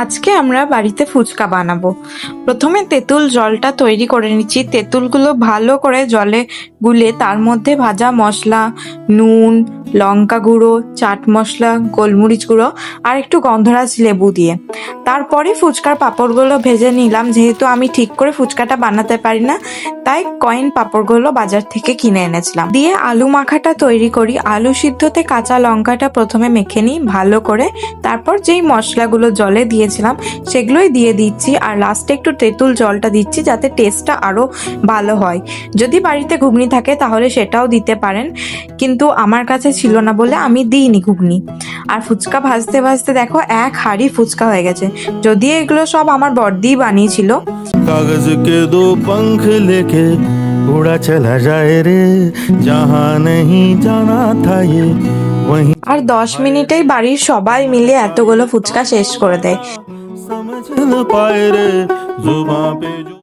আজকে আমরা বাড়িতে ফুচকা বানাবো। প্রথমে তেঁতুল জলটা তৈরি করে নিচ্ছি। তেঁতুলগুলো ভালো করে জলে গুলে তার মধ্যে ভাজা মশলা, নুন, লঙ্কা গুঁড়ো, চাট মশলা, গোলমরিচ গুঁড়ো আর একটু গন্ধরাজ লেবু দিয়ে তারপরে ফুচকার পাঁপড়গুলো ভেজে নিলাম। যেহেতু আমি ঠিক করে ফুচকাটা বানাতে পারি না, তাই কয়েন পাঁপড়গুলো বাজার থেকে কিনে এনেছিলাম। দিয়ে আলু মাখাটা তৈরি করি। আলু সিদ্ধতে কাঁচা লঙ্কাটা প্রথমে মেখে নিই ভালো করে, তারপর যেই মশলাগুলো জলে দিয়েছিলাম সেগুলোই দিয়ে দিচ্ছি, আর লাস্টে একটু তেঁতুল জলটা দিচ্ছি যাতে টেস্টটা আরো ভালো হয়। যদি বাড়িতে ঘুগনি থাকে তাহলে সেটাও দিতে পারেন, কিন্তু আমার কাছে ছিল না বলে আমি দিইনি ঘুগনি। আর ফুচকা ভাজতে ভাজতে দেখো এক হাঁড়ি ফুচকা হয়ে গেছে। যদিও এগুলো সব আমার বড়দি বানিয়েছিল। कागज के दो पंख लेके उड़ा चला जाए रे जहाँ नहीं जाना था ये वहीं আর 10 মিনিটেই বাড়ির সবাই মিলে এতগুলো ফুচকা শেষ করে দেয়। समझ न पाए रे जुबां पे जो